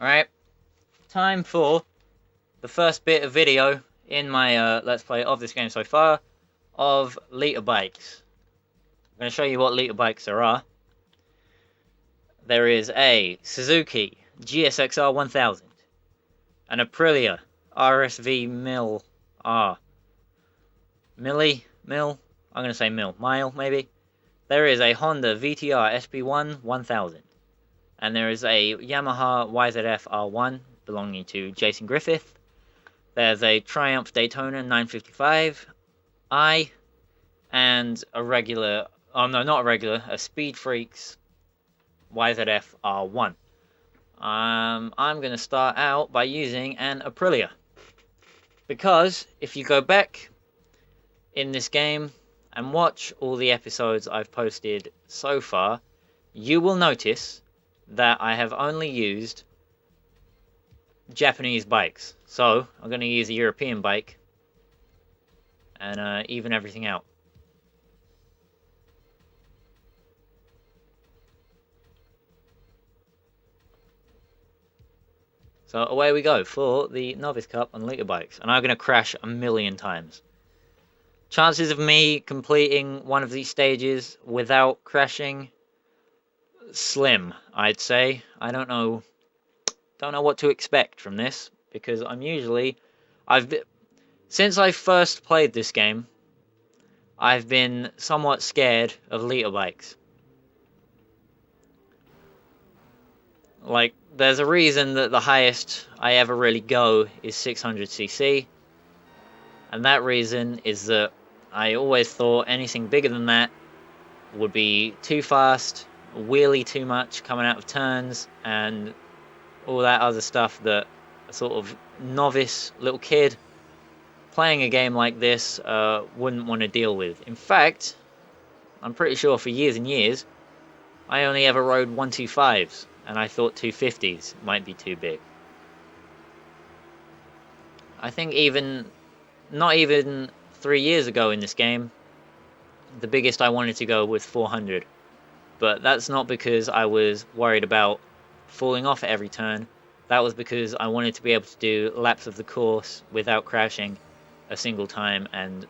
Alright, time for the first bit of video in my Let's Play of this game so far of liter bikes. I'm going to show you what liter bikes there are. There is a Suzuki GSXR 1000, an Aprilia RSV Mil R. Milli? Mil? I'm going to say mil. Mile, maybe? There is a Honda VTR SP1 1000. And there is a Yamaha YZF R1 belonging to Jason Griffith. There's a Triumph Daytona 955i. And a regular... Oh, no, not a regular. A Speed Freaks YZF R1. I'm going to start out by using an Aprilia. Because if you go back in this game and watch all the episodes I've posted so far, you will notice that I have only used Japanese bikes. So I'm going to use a European bike and even everything out. So away we go for the Novice Cup on liter bikes, and I'm going to crash a million times. Chances of me completing one of these stages without crashing, slim, I'd say. I don't know what to expect from this, because since I first played this game, I've been somewhat scared of liter bikes. Like, there's a reason that the highest I ever really go is 600cc, and that reason is that I always thought anything bigger than that would be too fast, wheelie too much coming out of turns, and all that other stuff that a sort of novice little kid playing a game like this wouldn't want to deal with. In fact, I'm pretty sure for years and years, I only ever rode 125s, and I thought 250s might be too big. I think not even 3 years ago in this game, the biggest I wanted to go was 400. But that's not because I was worried about falling off at every turn. That was because I wanted to be able to do laps of the course without crashing a single time, and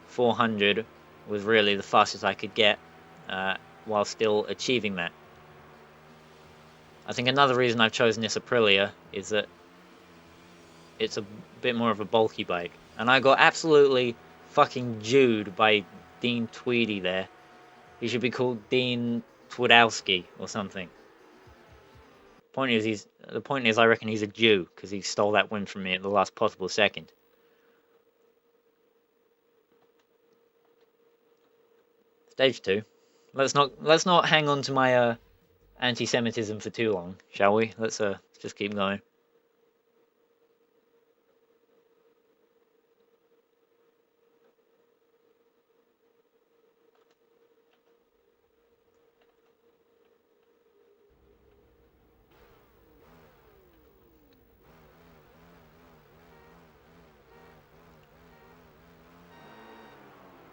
400 was really the fastest I could get while still achieving that. I think another reason I've chosen this Aprilia is that it's a bit more of a bulky bike. And I got absolutely fucking Jewed by Dean Tweedy there. He should be called Dean Twidowski or something. The point is I reckon he's a Jew, because he stole that win from me at the last possible second. Stage 2. Let's not hang on to my anti-Semitism for too long, shall we? Let's just keep going.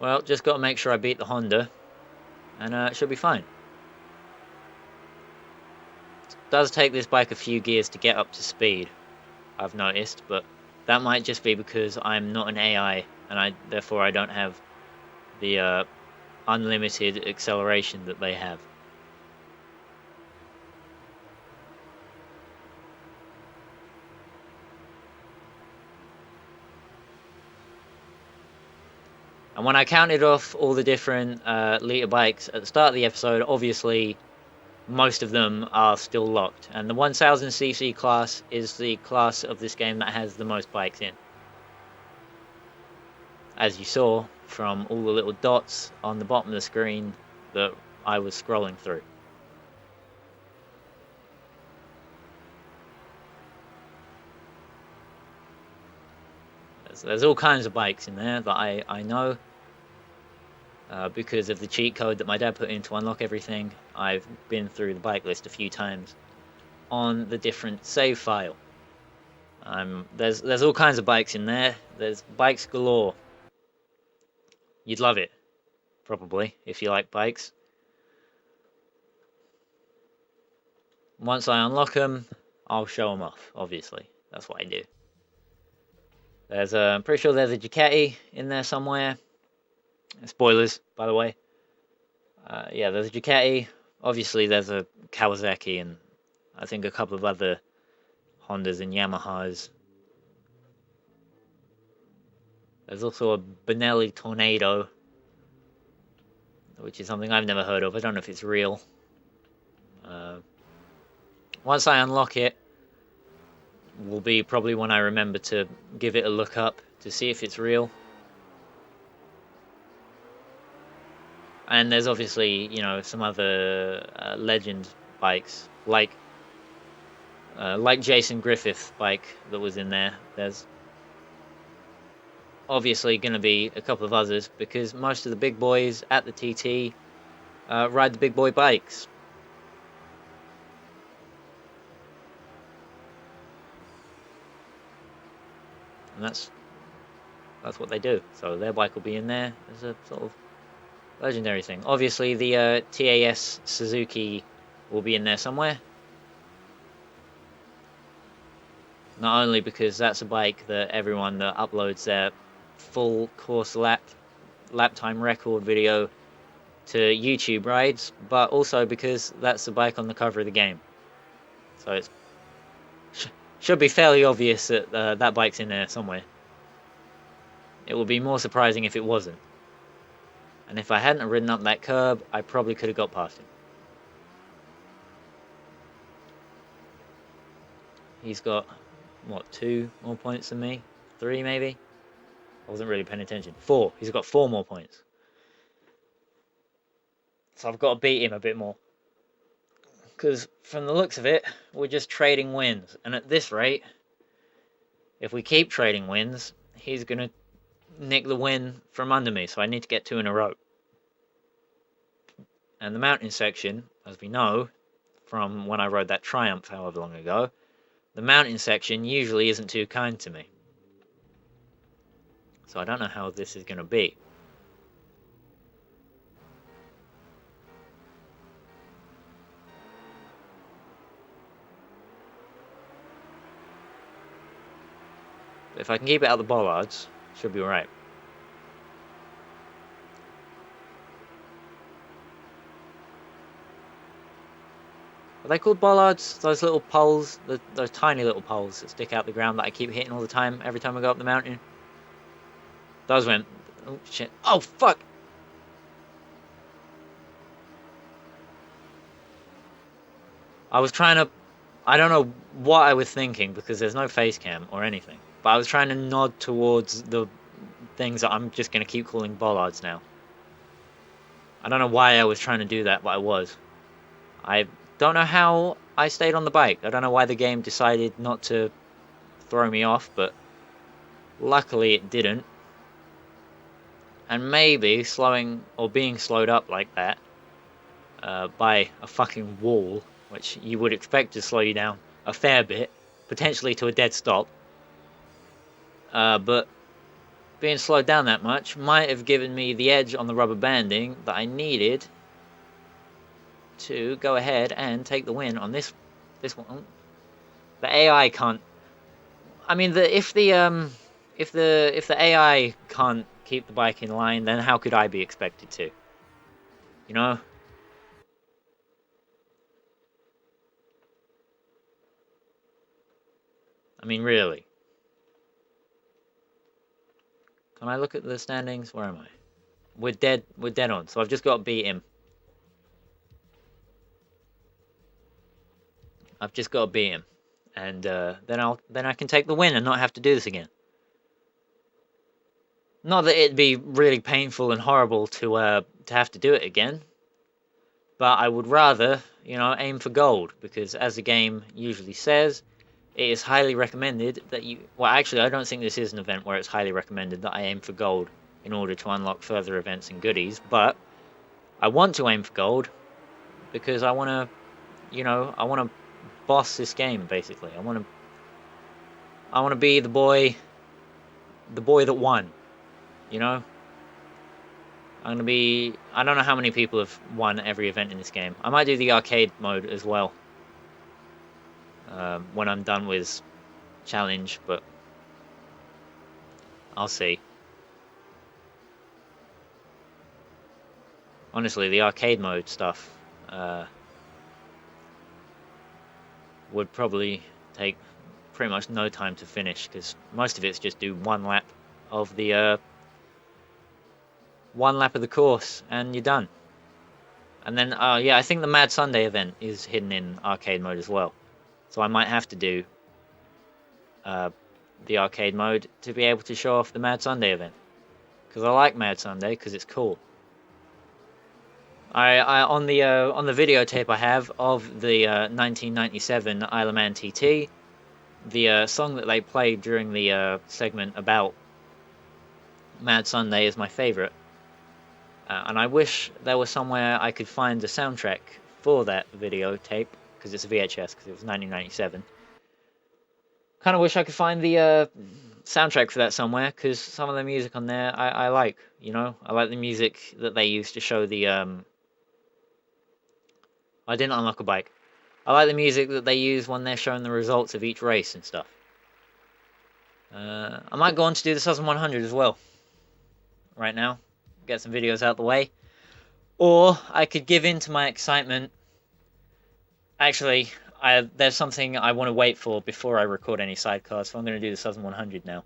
Well, just got to make sure I beat the Honda, and it should be fine. It does take this bike a few gears to get up to speed, I've noticed, but that might just be because I'm not an AI, and therefore I don't have the unlimited acceleration that they have. And when I counted off all the different liter bikes at the start of the episode, obviously most of them are still locked. And the 1000cc class is the class of this game that has the most bikes in. As you saw from all the little dots on the bottom of the screen that I was scrolling through. There's all kinds of bikes in there that I know. Because of the cheat code that my dad put in to unlock everything, I've been through the bike list a few times on the different save file. There's all kinds of bikes in there. There's bikes galore. You'd love it, probably, if you like bikes. Once I unlock them, I'll show them off, obviously. That's what I do. There's I'm pretty sure there's a Ducati in there somewhere. Spoilers, by the way. Yeah, there's a Ducati. Obviously, there's a Kawasaki and I think a couple of other Hondas and Yamahas. There's also a Benelli Tornado, which is something I've never heard of. I don't know if it's real. Once I unlock it, will be probably when I remember to give it a look up to see if it's real. And there's obviously, you know, some other legend bikes, like Jason Griffith's bike that was in there. There's obviously going to be a couple of others, because most of the big boys at the TT ride the big boy bikes. And that's what they do. So their bike will be in there as a sort of legendary thing. Obviously, the TAS Suzuki will be in there somewhere. Not only because that's a bike that everyone that uploads their full course lap time record video to YouTube rides, but also because that's the bike on the cover of the game. So it should be fairly obvious that that bike's in there somewhere. It would be more surprising if it wasn't. And if I hadn't ridden up that curb, I probably could have got past him. He's got, what, 2 more points than me? 3 maybe? I wasn't really paying attention. 4. He's got 4 more points. So I've got to beat him a bit more. Because from the looks of it, we're just trading wins. And at this rate, if we keep trading wins, he's going to nick the win from under me. So I need to get 2 in a row. And the mountain section, as we know, from when I rode that Triumph however long ago, the mountain section usually isn't too kind to me. So I don't know how this is going to be. But if I can keep it out of the bollards, should be alright. Are they called bollards? Those little poles, those tiny little poles that stick out the ground that I keep hitting all the time, every time I go up the mountain? Those went... Oh, shit. Oh, fuck! I was trying to... I don't know what I was thinking, because there's no face cam or anything. But I was trying to nod towards the things that I'm just going to keep calling bollards now. I don't know why I was trying to do that, but I was. I don't know how I stayed on the bike. I don't know why the game decided not to throw me off, but luckily it didn't. And maybe slowing or being slowed up like that by a fucking wall, which you would expect to slow you down a fair bit, potentially to a dead stop, but being slowed down that much might have given me the edge on the rubber banding that I needed to go ahead and take the win on this one. The AI can't. I mean, if the AI can't keep the bike in line, then how could I be expected to? You know? I mean, really. Can I look at the standings? Where am I? We're dead on, so I've just got to beat him. I've just got to beat him. And then I can take the win and not have to do this again. Not that it'd be really painful and horrible to have to do it again, but I would rather, you know, aim for gold, because as the game usually says, it is highly recommended that you... Well, actually, I don't think this is an event where it's highly recommended that I aim for gold in order to unlock further events and goodies, but I want to aim for gold because I want to, you know, I want to boss this game, basically. I want to be the boy that won, you know? I'm going to be... I don't know how many people have won every event in this game. I might do the arcade mode as well. when I'm done with challenge, but I'll see. Honestly, the arcade mode stuff would probably take pretty much no time to finish, because most of it's just do one lap of the course and you're done. And then yeah, I think the Mad Sunday event is hidden in arcade mode as well, so I might have to do the arcade mode to be able to show off the Mad Sunday event, because I like Mad Sunday because it's cool. I on the videotape I have of the 1997 Isle of Man TT, the song that they played during the segment about Mad Sunday is my favorite, and I wish there was somewhere I could find the soundtrack for that videotape, because it's a VHS, because it was 1997. Kind of wish I could find the soundtrack for that somewhere, because some of the music on there I like, you know? I like the music that they used to show the... I didn't unlock a bike. I like the music that they use when they're showing the results of each race and stuff. I might go on to do the Southern 100 as well, right now. Get some videos out the way. Or I could give in to my excitement. Actually, there's something I want to wait for before I record any sidecars, so I'm going to do the Southern 100 now.